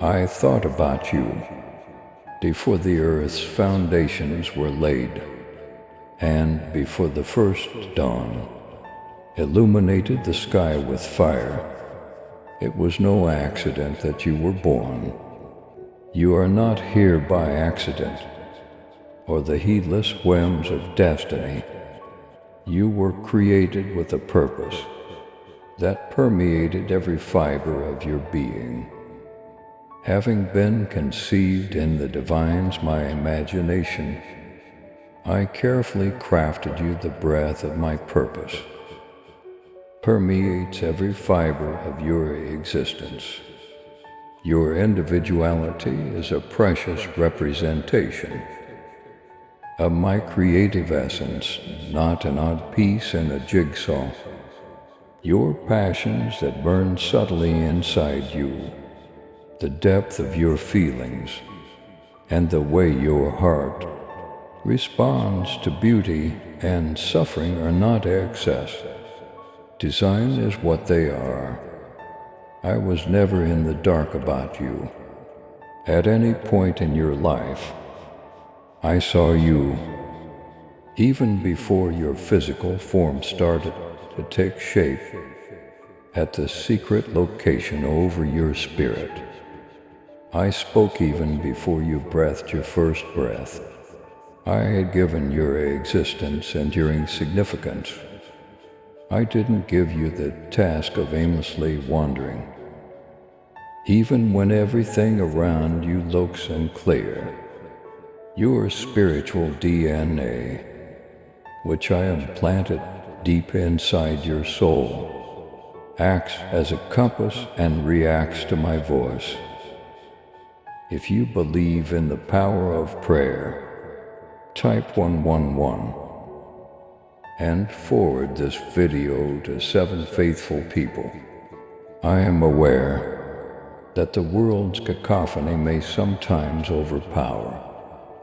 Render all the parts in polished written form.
I thought about you before the earth's foundations were laid, and before the first dawn illuminated the sky with fire. It was no accident that you were born. You are not here by accident or the heedless whims of destiny. You were created with a purpose that permeated every fiber of your being. Having been conceived in the divine's my imagination, I carefully crafted you. The breath of my purpose permeates every fiber of your existence. Your individuality is a precious representation of my creative essence, not an odd piece in a jigsaw. Your passions that burn subtly inside you, the depth of your feelings, and the way your heart responds to beauty and suffering are not excess. Design is what they are. I was never in the dark about you. At any point in your life, I saw you, even before your physical form started to take shape, at the secret location over your spirit. I spoke even before you breathed your first breath. I had given your existence enduring significance. I didn't give you the task of aimlessly wandering. Even when everything around you looks unclear, your spiritual DNA, which I implanted deep inside your soul, acts as a compass and reacts to my voice. If you believe in the power of prayer, type 111 and forward this video to 7 faithful people. I am aware that the world's cacophony may sometimes overpower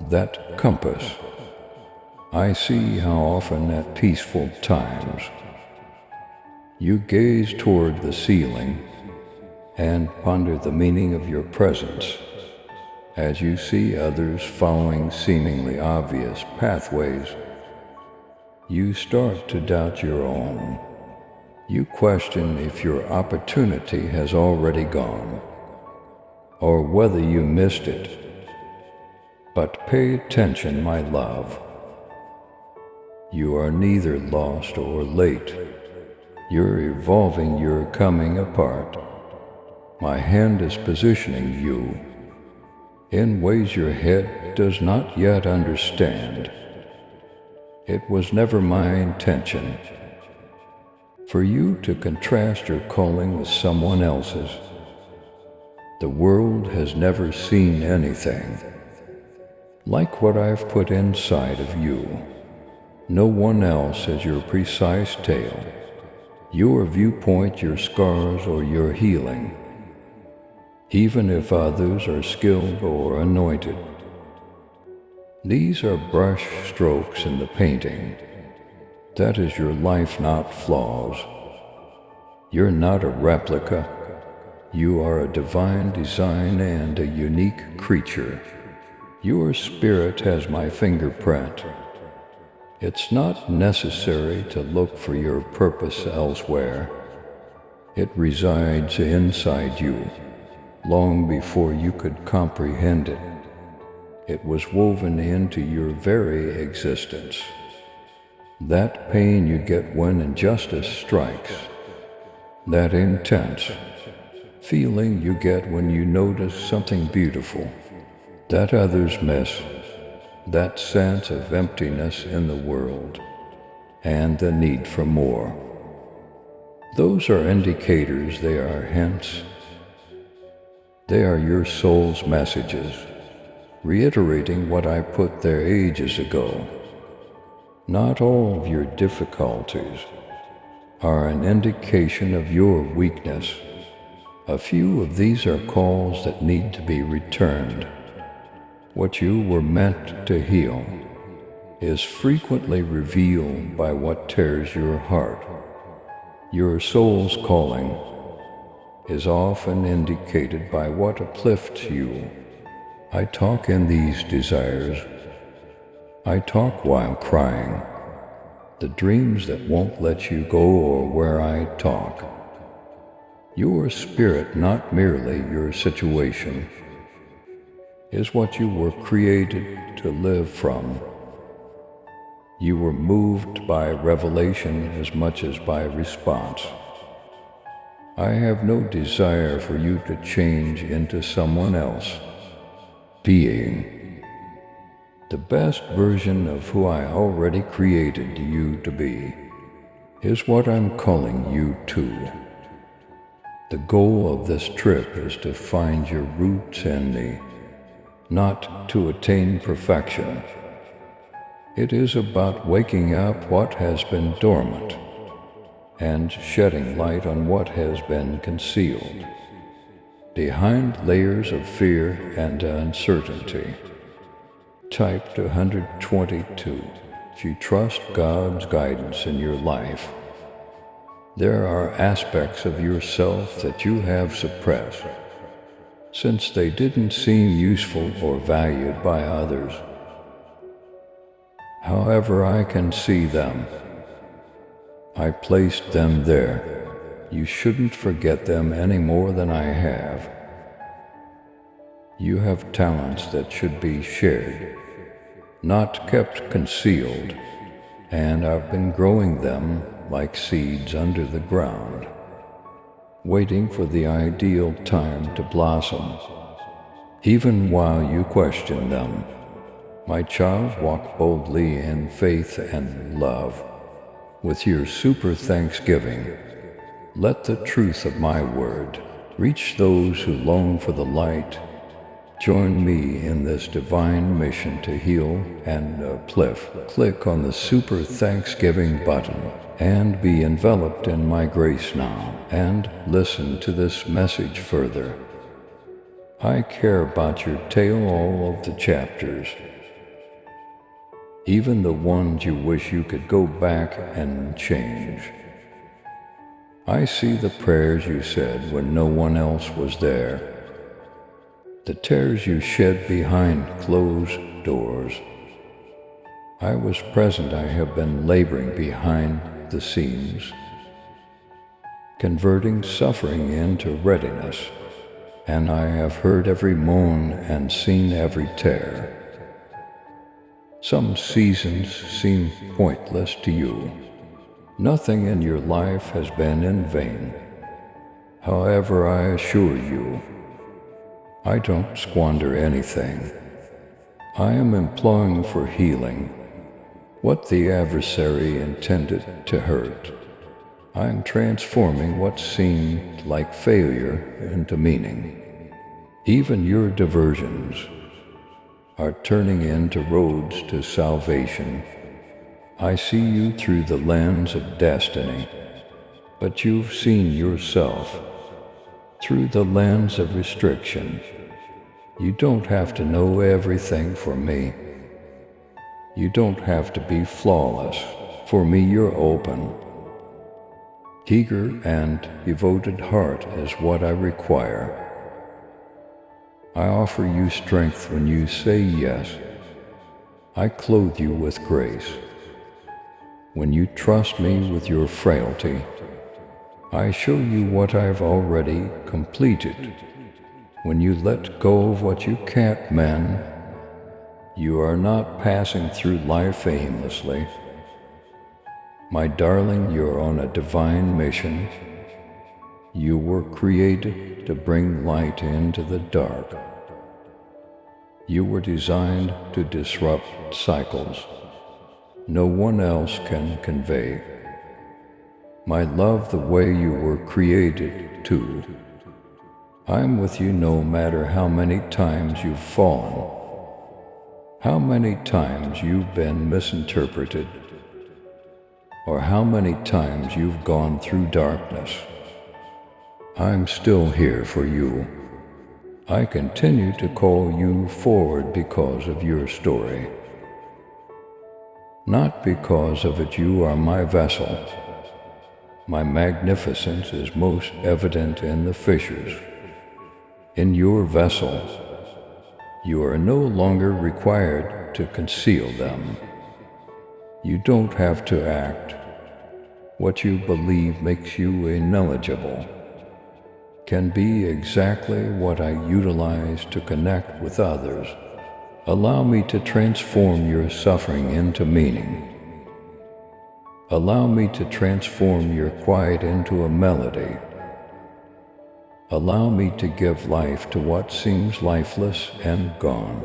that compass. I see how often at peaceful times you gaze toward the ceiling and ponder the meaning of your presence. As you see others following seemingly obvious pathways, you start to doubt your own. You question if your opportunity has already gone, or whether you missed it. But pay attention, my love. You are neither lost or late. You're evolving, you're coming apart. My hand is positioning you in ways your head does not yet understand. It was never my intention for you to contrast your calling with someone else's. The world has never seen anything like what I've put inside of you. No one else has your precise tale, your viewpoint, your scars, or your healing. Even if others are skilled or anointed, these are brush strokes in the painting. That is your life, not flaws. You're not a replica. You are a divine design and a unique creature. Your spirit has my fingerprint. It's not necessary to look for your purpose elsewhere. It resides inside you, long before you could comprehend it. It was woven into your very existence. That pain you get when injustice strikes, that intense feeling you get when you notice something beautiful that others miss, that sense of emptiness in the world, and the need for more. Those are indicators, they are hints. They are your soul's messages, reiterating what I put there ages ago. Not all of your difficulties are an indication of your weakness. A few of these are calls that need to be returned. What you were meant to heal is frequently revealed by what tears your heart. Your soul's calling is often indicated by what uplifts you. I talk in these desires. I talk while crying. The dreams that won't let you go or where I talk. Your spirit, not merely your situation, is what you were created to live from. You were moved by revelation as much as by response. I have no desire for you to change into someone else. Being the best version of who I already created you to be is what I'm calling you to. The goal of this trip is to find your roots in me, not to attain perfection. It is about waking up what has been dormant and shedding light on what has been concealed behind layers of fear and uncertainty. Type 122. If you trust God's guidance in your life, there are aspects of yourself that you have suppressed, since they didn't seem useful or valued by others. However, I can see them. I placed them there. You shouldn't forget them any more than I have. You have talents that should be shared, not kept concealed, and I've been growing them like seeds under the ground, waiting for the ideal time to blossom. Even while you question them, my child, walk boldly in faith and love. With your super thanksgiving, let the truth of my word reach those who long for the light. Join me in this divine mission to heal and uplift. Click on the Super Thanksgiving button and be enveloped in my grace now, and listen to this message further. I care about your tale, all of the chapters, even the ones you wish you could go back and change. I see the prayers you said when no one else was there, the tears you shed behind closed doors. I was present. I have been laboring behind the scenes, converting suffering into readiness, and I have heard every moan and seen every tear. Some seasons seem pointless to you. Nothing in your life has been in vain. However, I assure you, I don't squander anything. I am employing for healing what the adversary intended to hurt. I am transforming what seemed like failure into meaning. Even your diversions are turning into roads to salvation. I see you through the lens of destiny, but you've seen yourself through the lens of restriction. You don't have to know everything for me. You don't have to be flawless. For me, you're open. Eager and devoted heart is what I require. I offer you strength when you say yes. I clothe you with grace. When you trust me with your frailty, I show you what I've already completed. When you let go of what you can't mend, you are not passing through life aimlessly. My darling, you're on a divine mission. You were created to bring light into the dark. You were designed to disrupt cycles no one else can convey. My love, the way you were created to. I'm with you no matter how many times you've fallen, how many times you've been misinterpreted, or how many times you've gone through darkness. I'm still here for you. I continue to call you forward because of your story. Not because of it, you are my vessel. My magnificence is most evident in the fissures. In your vessel, you are no longer required to conceal them. You don't have to act. What you believe makes you ineligible can be exactly what I utilize to connect with others. Allow me to transform your suffering into meaning. Allow me to transform your quiet into a melody. Allow me to give life to what seems lifeless and gone.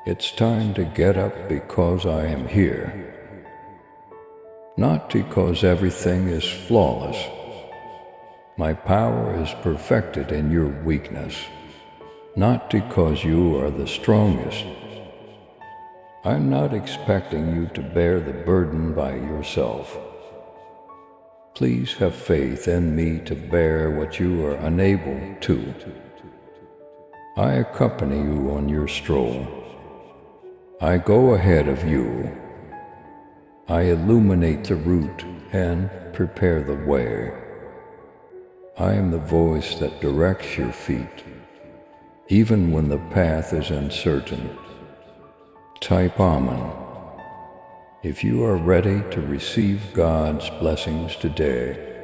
It's time to get up because I am here. Not because everything is flawless. My power is perfected in your weakness. Not because you are the strongest. I'm not expecting you to bear the burden by yourself. Please have faith in me to bear what you are unable to. I accompany you on your stroll. I go ahead of you. I illuminate the route and prepare the way. I am the voice that directs your feet, even when the path is uncertain. Type Amen if you are ready to receive God's blessings today.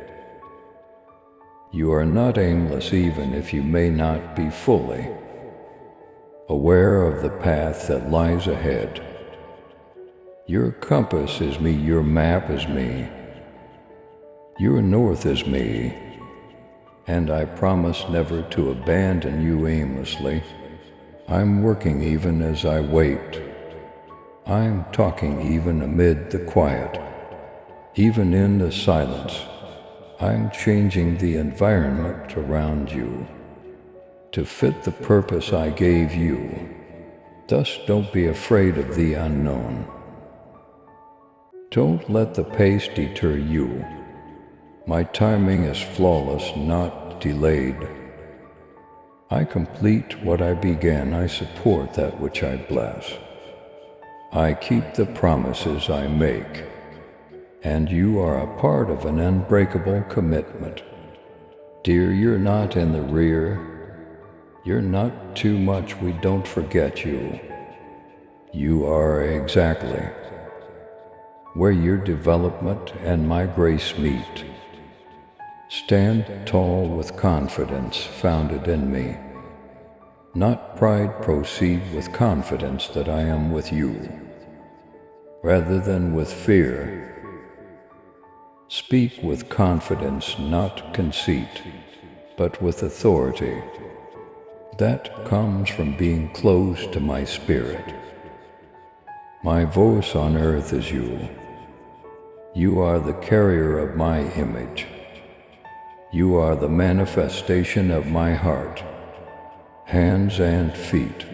You are not aimless even if you may not be fully aware of the path that lies ahead. Your compass is me, your map is me, your north is me, and I promise never to abandon you aimlessly. I'm working even as I wait. I'm talking even amid the quiet, even in the silence. I'm changing the environment around you to fit the purpose I gave you. Thus, don't be afraid of the unknown. Don't let the pace deter you. My timing is flawless, not delayed. I complete what I began. I support that which I bless. I keep the promises I make, and you are a part of an unbreakable commitment. Dear, you're not in the rear. You're not too much. We don't forget you. You are exactly where your development and my grace meet. Stand tall with confidence founded in me. Not pride, proceed with confidence that I am with you, rather than with fear. Speak with confidence, not conceit, but with authority. That comes from being close to my spirit. My voice on earth is you. You are the carrier of my image. You are the manifestation of my heart, hands and feet.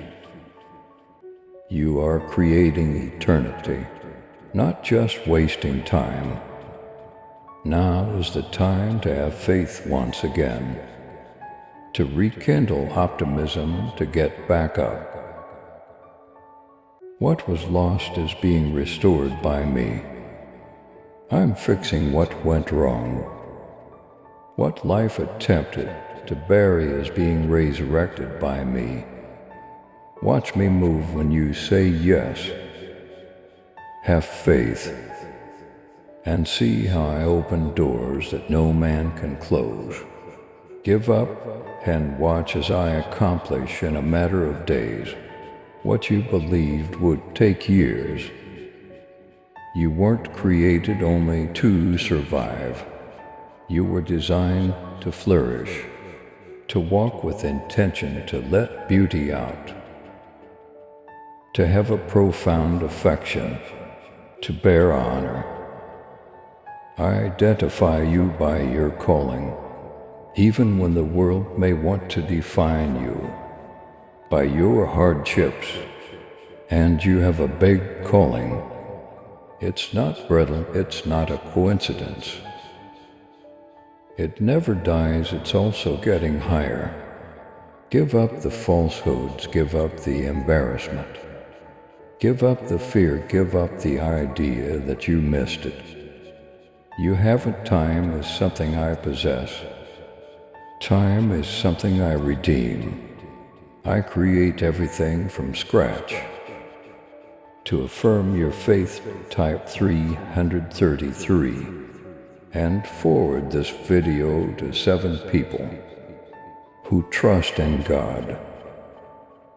You are creating eternity, not just wasting time. Now is the time to have faith once again, to rekindle optimism, to get back up. What was lost is being restored by me. I'm fixing what went wrong. What life attempted to bury is being resurrected by me. Watch me move when you say yes. Have faith, and see how I open doors that no man can close. Give up and watch as I accomplish in a matter of days what you believed would take years. You weren't created only to survive. You were designed to flourish, to walk with intention, to let beauty out, to have a profound affection, to bear honor. I identify you by your calling, even when the world may want to define you, by your hardships, and you have a big calling. It's not brittle, it's not a coincidence. It never dies, it's also getting higher. Give up the falsehoods, give up the embarrassment. Give up the fear, give up the idea that you missed it. You haven't. Time is something I possess. Time is something I redeem. I create everything from scratch. To affirm your faith, type 333 and forward this video to 7 people who trust in God.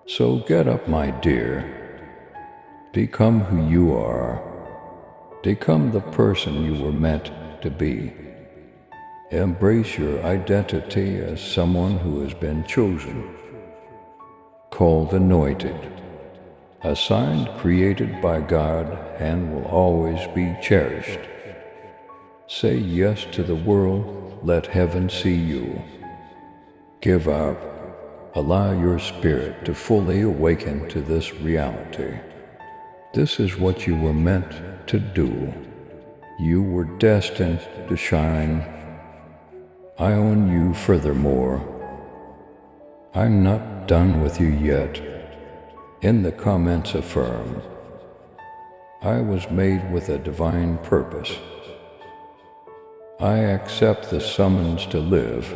So get up, my dear. Become who you are. Become the person you were meant to be. Embrace your identity as someone who has been chosen, called anointed, assigned, created by God, and will always be cherished. Say yes to the world, let heaven see you. Give up, allow your spirit to fully awaken to this reality. This is what you were meant to do. You were destined to shine. I own you furthermore. I'm not done with you yet. In the comments affirm, I was made with a divine purpose. I accept the summons to live.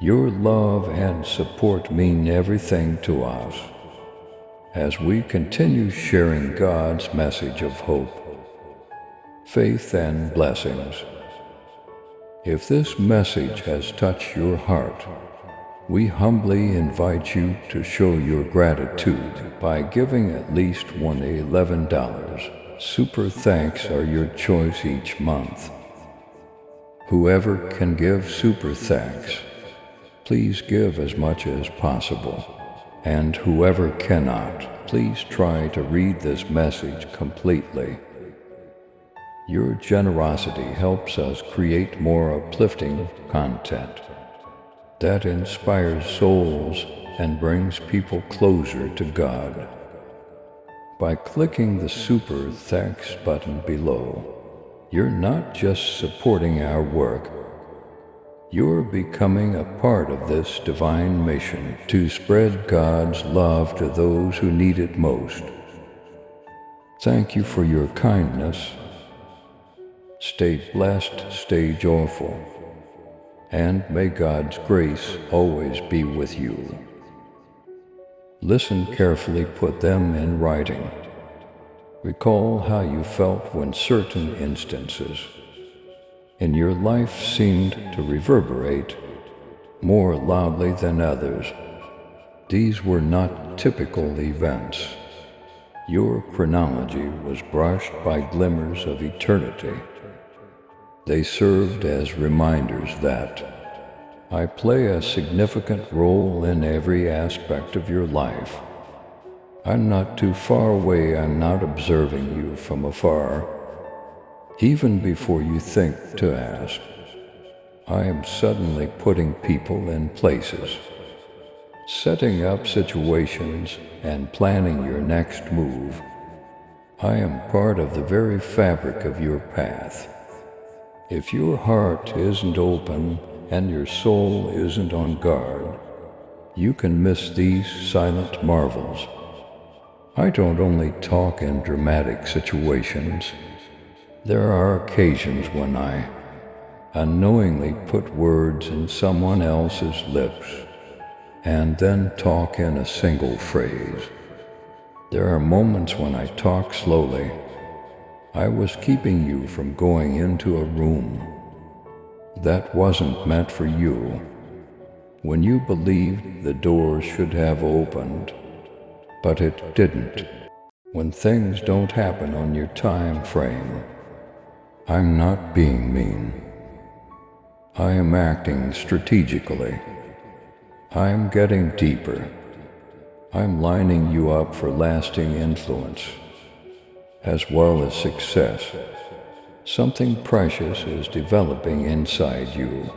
Your love and support mean everything to us as we continue sharing God's message of hope, faith, and blessings. If this message has touched your heart, we humbly invite you to show your gratitude by giving at least $11. Super thanks are your choice each month. Whoever can give super thanks, please give as much as possible. And whoever cannot, please try to read this message completely. Your generosity helps us create more uplifting content that inspires souls and brings people closer to God. By clicking the Super Thanks button below, you're not just supporting our work, you're becoming a part of this divine mission to spread God's love to those who need it most. Thank you for your kindness. Stay blessed, stay joyful, and may God's grace always be with you. Listen carefully, put them in writing. Recall how you felt when certain instances in your life seemed to reverberate more loudly than others. These were not typical events. Your chronology was brushed by glimmers of eternity. They served as reminders that I play a significant role in every aspect of your life. I'm not too far away, I'm not observing you from afar. Even before you think to ask, I am suddenly putting people in places, setting up situations, and planning your next move. I am part of the very fabric of your path. If your heart isn't open and your soul isn't on guard, you can miss these silent marvels. I don't only talk in dramatic situations. There are occasions when I unknowingly put words in someone else's lips and then talk in a single phrase. There are moments when I talk slowly. I was keeping you from going into a room that wasn't meant for you, when you believed the door should have opened, but it didn't. When things don't happen on your time frame, I'm not being mean. I am acting strategically. I'm getting deeper. I'm lining you up for lasting influence, as well as success. Something precious is developing inside you.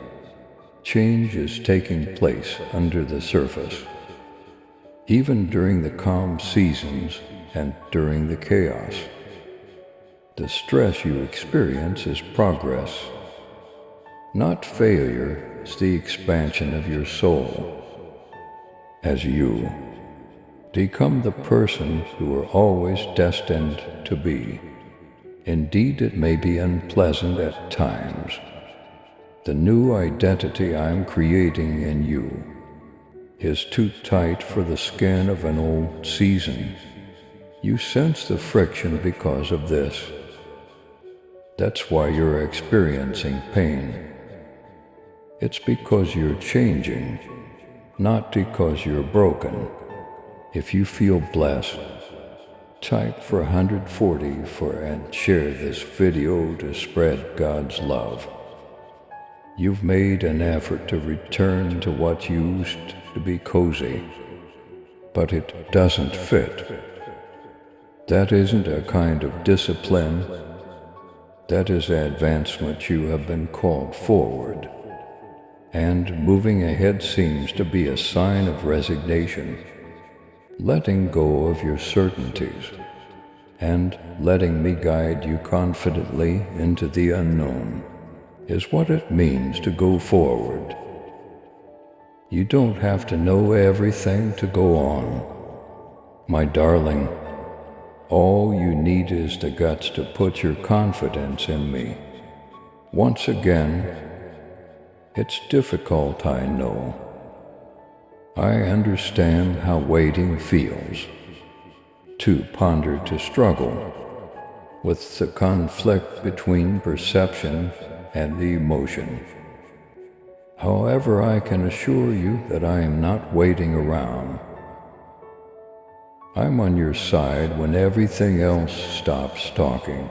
Change is taking place under the surface. Even during the calm seasons and during the chaos, the stress you experience is progress, not failure. It's the expansion of your soul. As you become the person you are always destined to be, Indeed, it may be unpleasant at times. The new identity I'm creating in you is too tight for the skin of an old season. You sense the friction because of this. That's why you're experiencing pain. It's because you're changing, not because you're broken. If you feel blessed, type for 140 and share this video to spread God's love. You've made an effort to return to what used to be cozy, but it doesn't fit. That isn't a kind of discipline. That is advancement. You have been called forward. And moving ahead seems to be a sign of resignation. Letting go of your certainties and letting me guide you confidently into the unknown is what it means to go forward. You don't have to know everything to go on. My darling, all you need is the guts to put your confidence in me. Once again, it's difficult, I know. I understand how waiting feels. To ponder, to struggle with the conflict between perception and emotion. However, I can assure you that I am not waiting around. I'm on your side when everything else stops talking.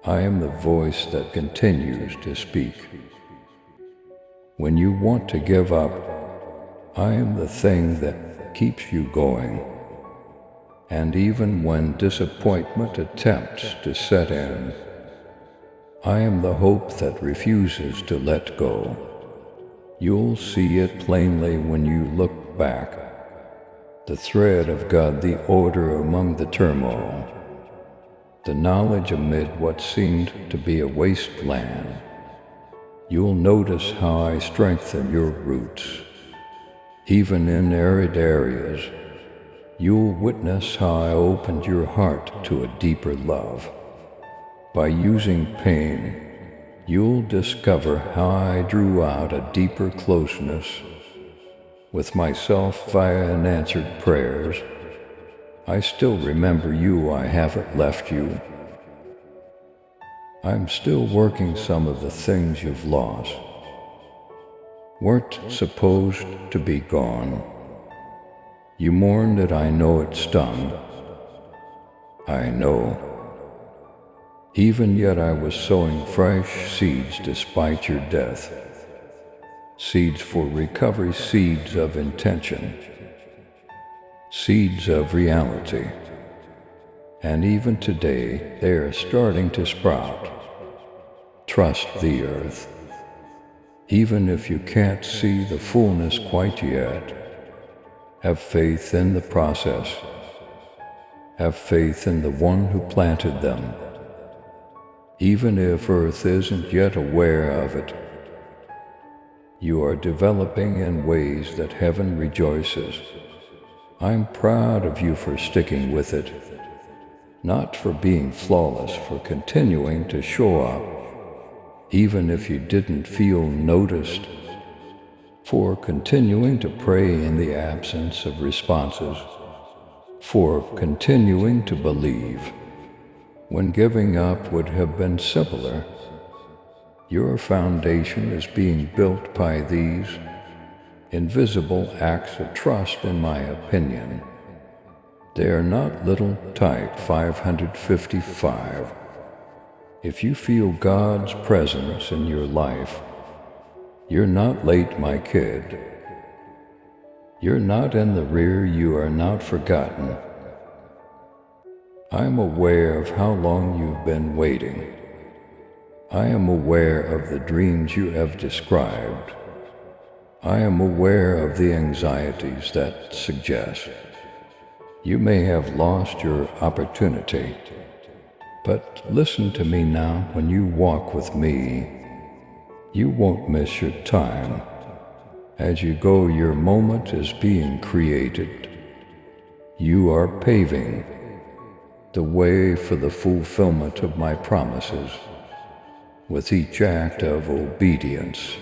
I am the voice that continues to speak. When you want to give up, I am the thing that keeps you going. And even when disappointment attempts to set in, I am the hope that refuses to let go. You'll see it plainly when you look back. The thread of God, the order among the turmoil, the knowledge amid what seemed to be a wasteland. You'll notice how I strengthen your roots. Even in arid areas, you'll witness how I opened your heart to a deeper love. By using pain, you'll discover how I drew out a deeper closeness with myself via unanswered prayers. I still remember you, I haven't left you. I'm still working some of the things you've lost. Weren't supposed to be gone. You mourned it, I know it stung. I know. Even yet I was sowing fresh seeds despite your death. Seeds for recovery, seeds of intention, seeds of reality. And even today, they are starting to sprout. Trust the earth. Even if you can't see the fullness quite yet, have faith in the process. Have faith in the one who planted them. Even if earth isn't yet aware of it, you are developing in ways that heaven rejoices. I'm proud of you for sticking with it, not for being flawless, for continuing to show up, even if you didn't feel noticed, for continuing to pray in the absence of responses, for continuing to believe when giving up would have been simpler. Your foundation is being built by these invisible acts of trust, in my opinion. They are not little. Type 555. If you feel God's presence in your life, you're not late, my kid. You're not in the rear, you are not forgotten. I'm aware of how long you've been waiting. I am aware of the dreams you have described. I am aware of the anxieties that suggest you may have lost your opportunity. But listen to me now, when you walk with me, you won't miss your time. As you go, your moment is being created. You are paving the way for the fulfillment of my promises. With each act of obedience,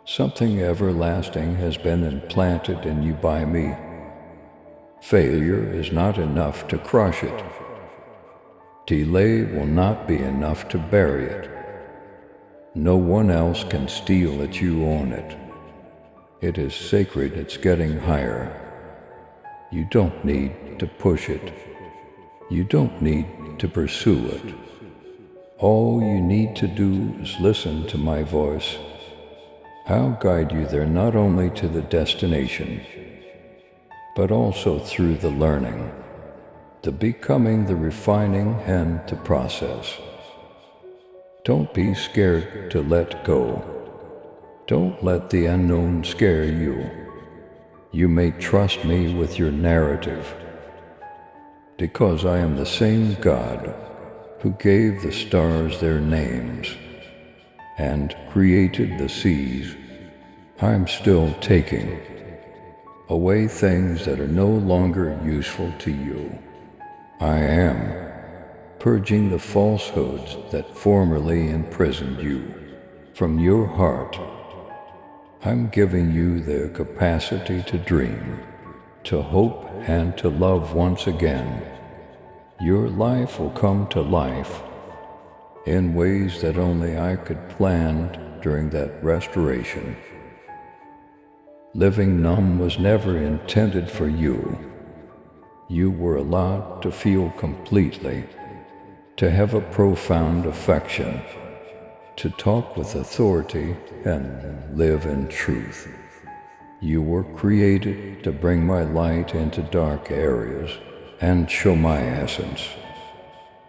something everlasting has been implanted in you by me. Failure is not enough to crush it. Delay will not be enough to bury it. No one else can steal it, you own it. It is sacred, it's getting higher. You don't need to push it. You don't need to pursue it. All you need to do is listen to my voice. I'll guide you there, not only to the destination, but also through the learning, the becoming, the refining, and the process. Don't be scared to let go. Don't let the unknown scare you. You may trust me with your narrative, because I am the same God who gave the stars their names and created the seas. I'm still taking away things that are no longer useful to you. I am purging the falsehoods that formerly imprisoned you from your heart. I'm giving you the capacity to dream, to hope, and to love once again. Your life will come to life in ways that only I could plan during that restoration. Living numb was never intended for you. You were allowed to feel completely, to have a profound affection, to talk with authority and live in truth. You were created to bring my light into dark areas and show my essence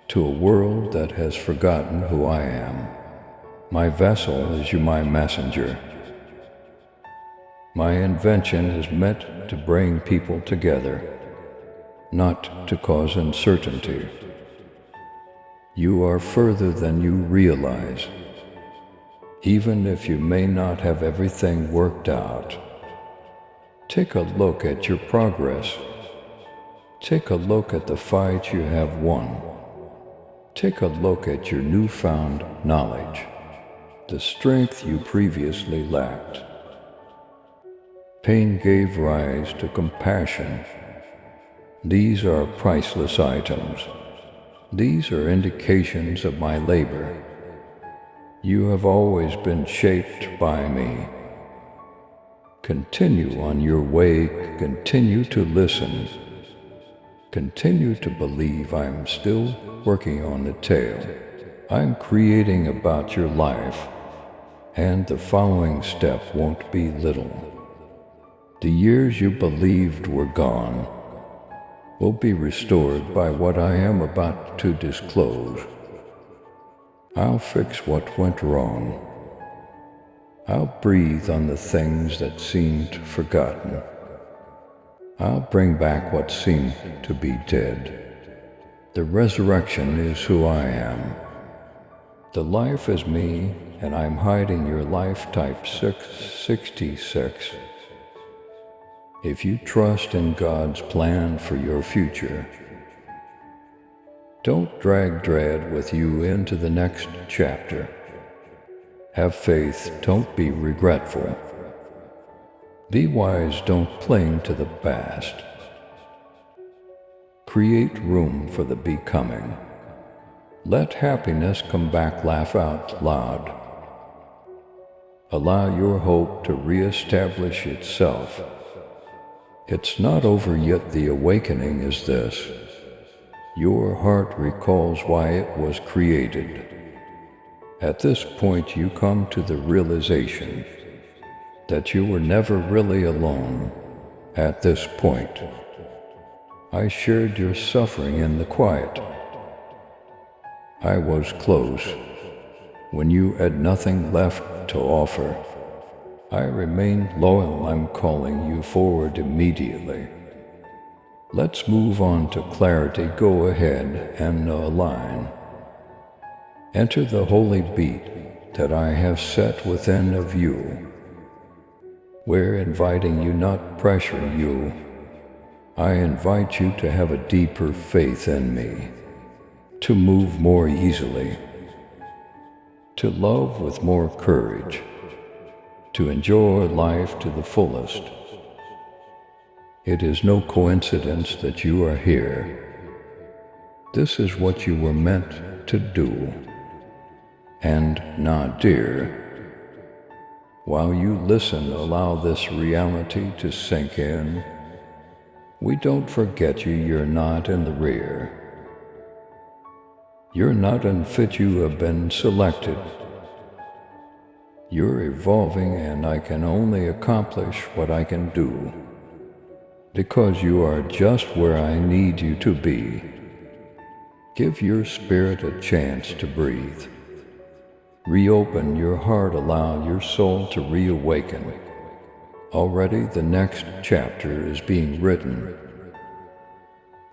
to a world that has forgotten who I am. My vessel is you, my messenger. My invention is meant to bring people together, not to cause uncertainty. You are further than you realize, even if you may not have everything worked out. Take a look at your progress. Take a look at the fight you have won. Take a look at your newfound knowledge, the strength you previously lacked. Pain gave rise to compassion. These are priceless items. These are indications of my labor. You have always been shaped by me. Continue on your way, continue to listen. Continue to believe I'm still working on the tale. I'm creating about your life, and the following step won't be little. The years you believed were gone will be restored by what I am about to disclose. I'll fix what went wrong. I'll breathe on the things that seemed forgotten. I'll bring back what seemed to be dead. The resurrection is who I am. The life is me, and I'm hiding your life type 666. If you trust in God's plan for your future, don't drag dread with you into the next chapter. Have faith, don't be regretful. Be wise, don't cling to the past. Create room for the becoming. Let happiness come back, laugh out loud. Allow your hope to reestablish itself. It's not over yet, the awakening is this. Your heart recalls why it was created. At this point you come to the realization that you were never really alone. At this point, I shared your suffering in the quiet. I was close when you had nothing left to offer. I remained loyal. I'm calling you forward immediately. Let's move on to clarity. Go ahead and align. Enter the holy beat that I have set within of you. We're inviting you, not pressure you. I invite you to have a deeper faith in me, to move more easily, to love with more courage, to enjoy life to the fullest. It is no coincidence that you are here. This is what you were meant to do. And now, dear, while you listen, allow this reality to sink in. We don't forget you, you're not in the rear. You're not unfit, you have been selected. You're evolving, and I can only accomplish what I can do, because you are just where I need you to be. Give your spirit a chance to breathe. Reopen your heart, allow your soul to reawaken. Already the next chapter is being written.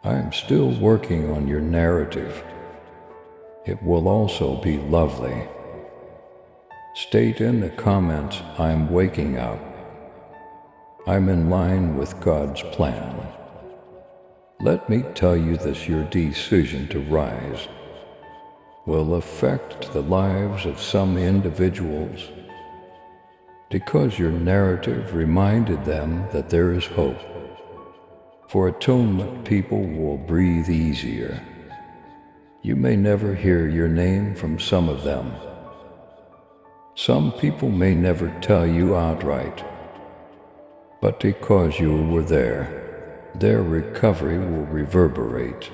I am still working on your narrative. It will also be lovely. State in the comments, I'm waking up. I'm in line with God's plan. Let me tell you this, your decision to rise will affect the lives of some individuals, because your narrative reminded them that there is hope. For atonement, people will breathe easier. You may never hear your name from some of them. Some people may never tell you outright, but because you were there, their recovery will reverberate.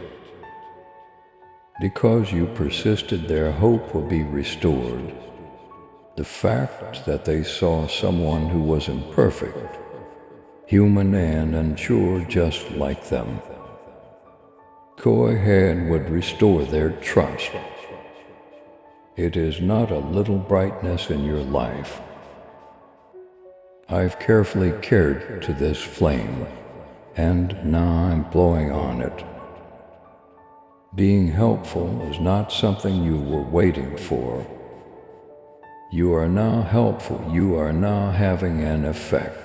Because you persisted, their hope will be restored. The fact that they saw someone who was imperfect, human and unsure just like them, go ahead would restore their trust. It is not a little brightness in your life. I've carefully cared to this flame, and now I'm blowing on it. Being helpful is not something you were waiting for. You are now helpful. You are now having an effect.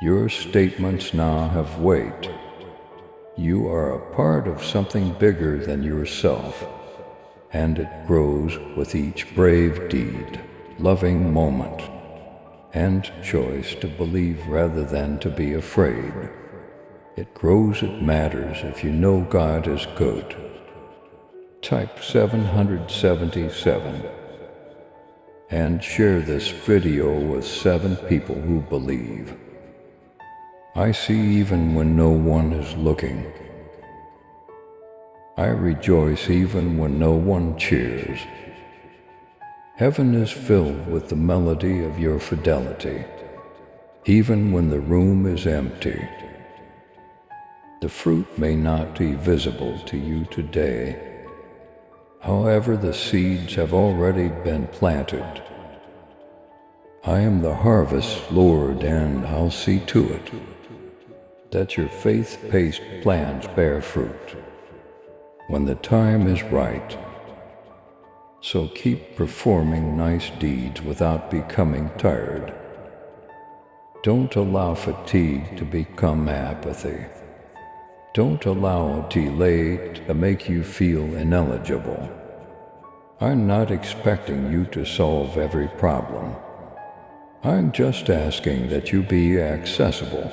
Your statements now have weight. You are a part of something bigger than yourself, and it grows with each brave deed, loving moment, and choice to believe rather than to be afraid. It grows, it matters if you know God is good. Type 777 and share this video with 7 people who believe. I see even when no one is looking. I rejoice even when no one cheers. Heaven is filled with the melody of your fidelity, even when the room is empty. The fruit may not be visible to you today. However, the seeds have already been planted. I am the harvest Lord, and I'll see to it that your faith-paced plans bear fruit when the time is right. So keep performing nice deeds without becoming tired. Don't allow fatigue to become apathy. Don't allow a delay to make you feel ineligible. I'm not expecting you to solve every problem. I'm just asking that you be accessible,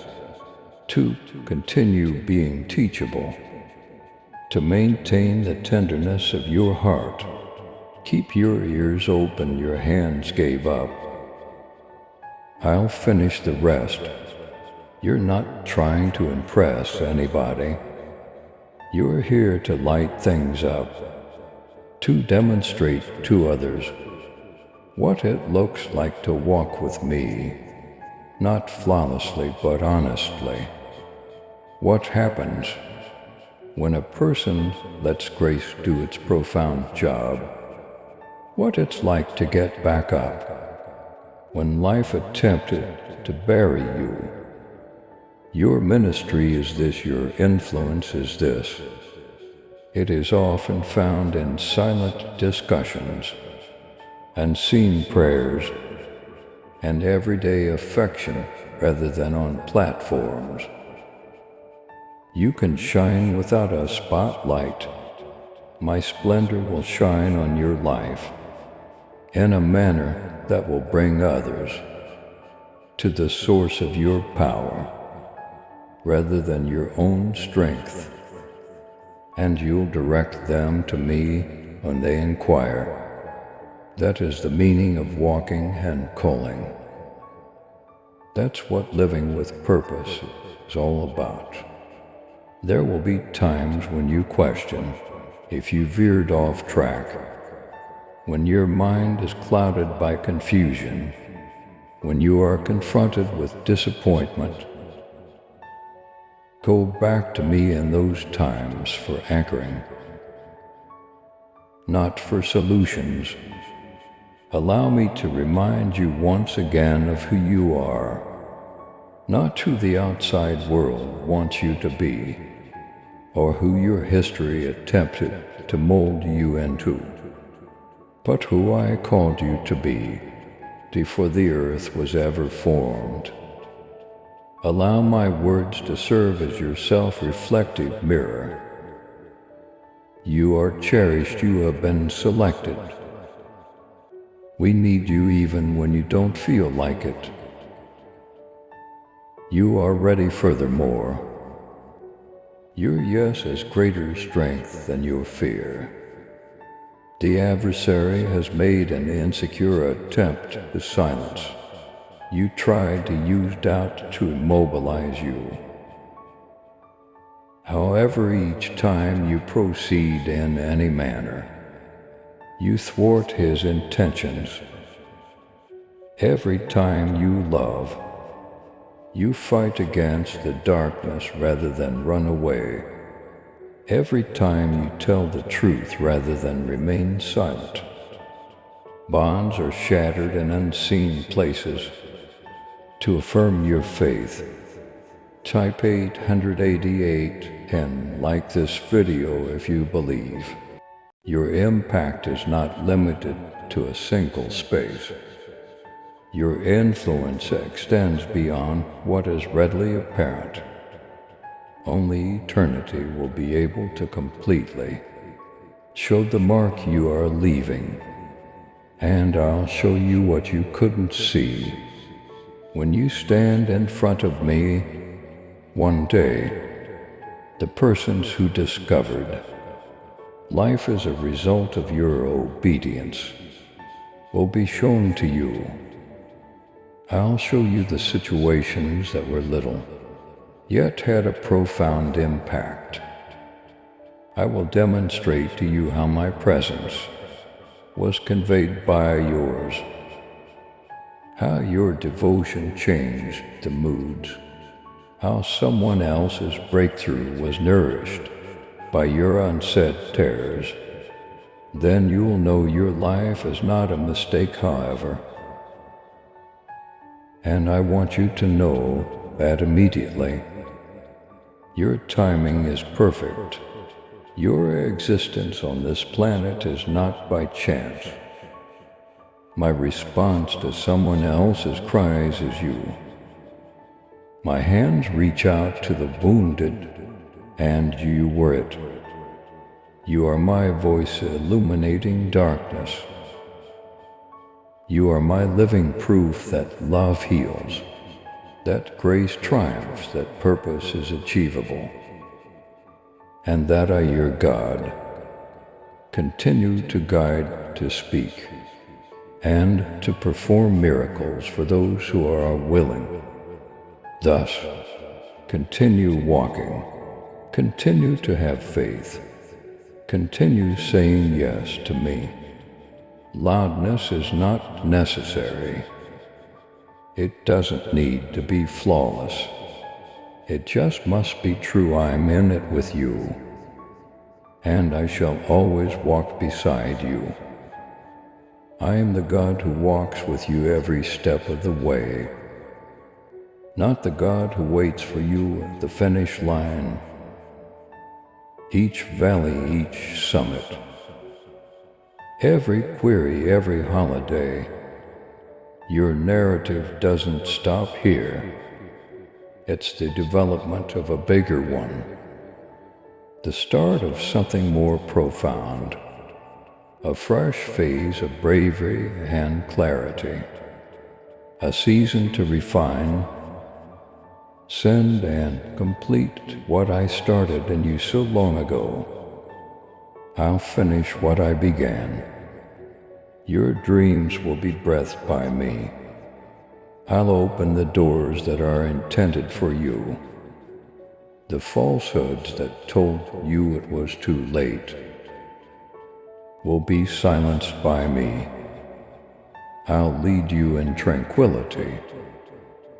to continue being teachable, to maintain the tenderness of your heart. Keep your ears open, your hands gave up. I'll finish the rest. You're not trying to impress anybody. You're here to light things up, to demonstrate to others what it looks like to walk with me, not flawlessly but honestly. What happens when a person lets grace do its profound job? What it's like to get back up when life attempted to bury you. Your ministry is this, your influence is this. It is often found in silent discussions, unseen prayers, and everyday affection rather than on platforms. You can shine without a spotlight. My splendor will shine on your life in a manner that will bring others to the source of your power rather than your own strength, and you'll direct them to me when they inquire. That is the meaning of walking and calling. That's what living with purpose is all about. There will be times when you question if you veered off track, when your mind is clouded by confusion, when you are confronted with disappointment. Go back to me in those times for anchoring, not for solutions. Allow me to remind you once again of who you are, not who the outside world wants you to be, or who your history attempted to mold you into, but who I called you to be before the earth was ever formed. Allow my words to serve as your self-reflective mirror. You are cherished, you have been selected. We need you even when you don't feel like it. You are ready furthermore. Your yes has greater strength than your fear. The adversary has made an insecure attempt to silence. You tried to use doubt to immobilize you. However, each time you proceed in any manner, you thwart his intentions. Every time you love, you fight against the darkness rather than run away. Every time you tell the truth rather than remain silent. Bonds are shattered in unseen places. To affirm your faith, type 888 and like this video if you believe. Your impact is not limited to a single space. Your influence extends beyond what is readily apparent. Only eternity will be able to completely show the mark you are leaving, and I'll show you what you couldn't see. When you stand in front of me one day, the persons who discovered life as a result of your obedience will be shown to you. I'll show you the situations that were little, yet had a profound impact. I will demonstrate to you how my presence was conveyed by yours, how your devotion changed the moods, how someone else's breakthrough was nourished by your unsaid tears. Then you'll know your life is not a mistake, however. And I want you to know that immediately. Your timing is perfect. Your existence on this planet is not by chance. My response to someone else's cries is you. My hands reach out to the wounded, and you were it. You are my voice illuminating darkness. You are my living proof that love heals, that grace triumphs, that purpose is achievable, and that I, your God, continue to guide, to speak, and to perform miracles for those who are willing. Thus, continue walking, continue to have faith, continue saying yes to me. Loudness is not necessary. It doesn't need to be flawless. It just must be true. I'm in it with you, and I shall always walk beside you. I am the God who walks with you every step of the way, not the God who waits for you at the finish line. Each valley, each summit, every query, every holiday, your narrative doesn't stop here. It's the development of a bigger one. the start of something more profound, a fresh phase of bravery and clarity, a season to refine, send and complete what I started in you so long ago. I'll finish what I began. Your dreams will be breathed by me. I'll open the doors that are intended for you. The falsehoods that told you it was too late will be silenced by me. I'll lead you in tranquility.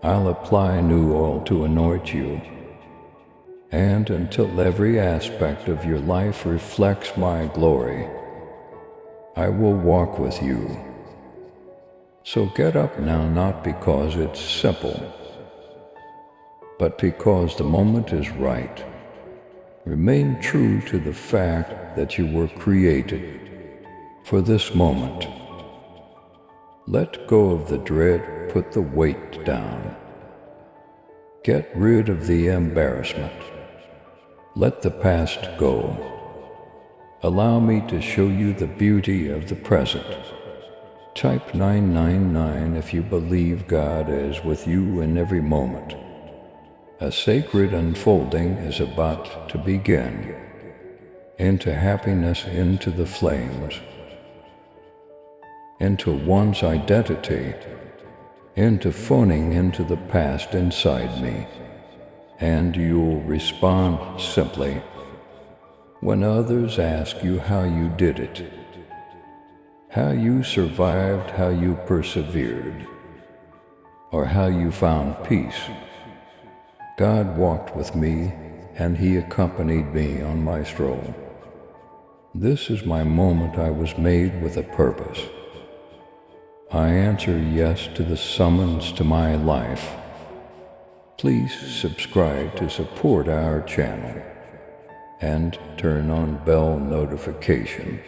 I'll apply new oil to anoint you. And until every aspect of your life reflects my glory, I will walk with you. So get up now, not because it's simple, but because the moment is right. Remain true to the fact that you were created for this moment. Let go of the dread, put the weight down. Get rid of the embarrassment. Let the past go. Allow me to show you the beauty of the present. Type 999 if you believe God is with you in every moment. A sacred unfolding is about to begin. Into happiness, into the flames, into one's identity, into phoning into the past inside me. And you'll respond simply when others ask you how you did it, how you survived, how you persevered, or how you found peace. God walked with me, and He accompanied me on my stroll. This is my moment. I was made with a purpose. I answer yes to the summons to my life. Please subscribe to support our channel and turn on bell notification.